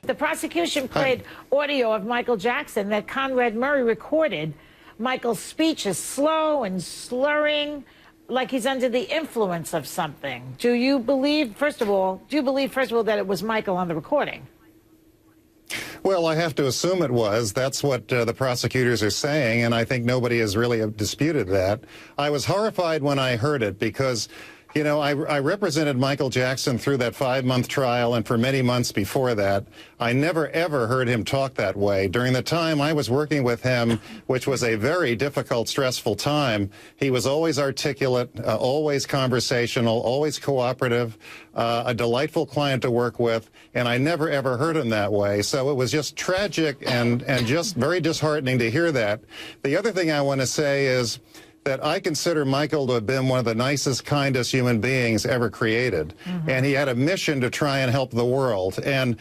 The prosecution played audio of Michael Jackson that Conrad Murray recorded. Michael's speech is slow and slurring, like he's under the influence of something. Do you believe, first of all, that it was Michael on the recording? Well, I have to assume it was. That's what the prosecutors are saying, and I think nobody has really disputed that. I was horrified when I heard it because, you know, I represented Michael Jackson through that 5-month trial, and for many months before that, I never, ever heard him talk that way. During the time I was working with him, which was a very difficult, stressful time, he was always articulate, always conversational, always cooperative, a delightful client to work with, and I never, ever heard him that way. So it was just tragic and just very disheartening to hear that. The other thing I want to say is that I consider Michael to have been one of the nicest, kindest human beings ever created. And he had a mission to try and help the world. And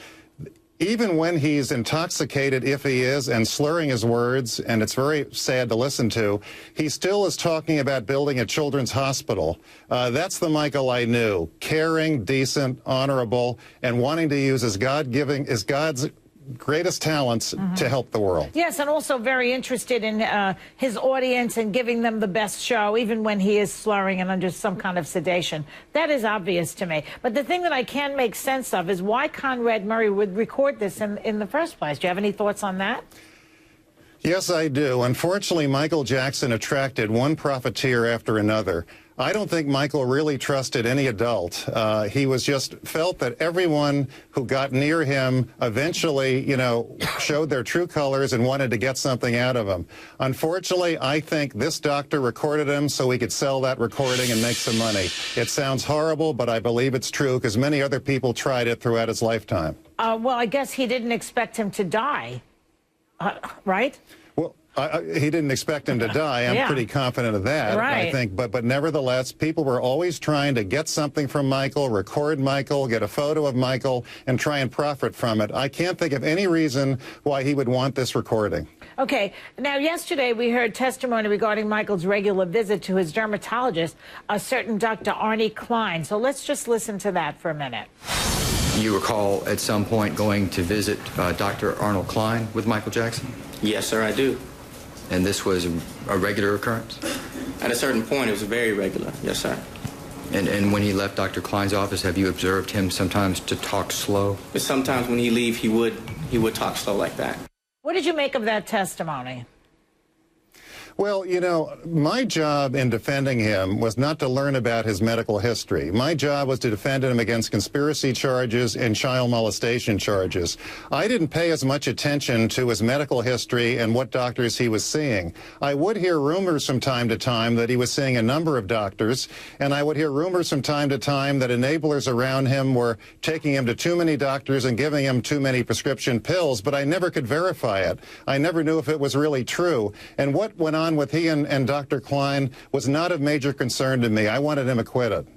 even when he's intoxicated, if he is, and slurring his words, and it's very sad to listen to, he still is talking about building a children's hospital. That's the Michael I knew. Caring, decent, honorable, and wanting to use his God's greatest talents to help the world. Yes, and also very interested in his audience and giving them the best show, even when he is slurring and under some kind of sedation. That is obvious to me. But the thing that I can't make sense of is why Conrad Murray would record this in the first place. Do you have any thoughts on that? Yes, I do. Unfortunately, Michael Jackson attracted one profiteer after another. I don't think Michael really trusted any adult. He was just felt that everyone who got near him eventually, you know, showed their true colors and wanted to get something out of him. Unfortunately, I think this doctor recorded him so he could sell that recording and make some money. It sounds horrible, but I believe it's true because many other people tried it throughout his lifetime. Well, I guess he didn't expect him to die, right? Well, he didn't expect him to die. I'm pretty confident of that, I think. But nevertheless, people were always trying to get something from Michael, record Michael, get a photo of Michael, and try and profit from it. I can't think of any reason why he would want this recording. Okay. Now, yesterday we heard testimony regarding Michael's regular visit to his dermatologist, a certain Dr. Arnie Klein. So let's just listen to that for a minute. You recall at some point going to visit Dr. Arnold Klein with Michael Jackson? Yes, sir, I do. And this was a regular occurrence? At a certain point, it was very regular. Yes, sir. And when he left Dr. Klein's office, have you observed him sometimes to talk slow? But sometimes when he leave, he would talk slow like that. What did you make of that testimony? Well, you know, my job in defending him was not to learn about his medical history. My job was to defend him against conspiracy charges and child molestation charges. I didn't pay as much attention to his medical history and what doctors he was seeing. I would hear rumors from time to time that he was seeing a number of doctors, and I would hear rumors from time to time that enablers around him were taking him to too many doctors and giving him too many prescription pills, but I never could verify it. I never knew if it was really true. And what went on with he and Dr. Klein was not of major concern to me. I wanted him acquitted.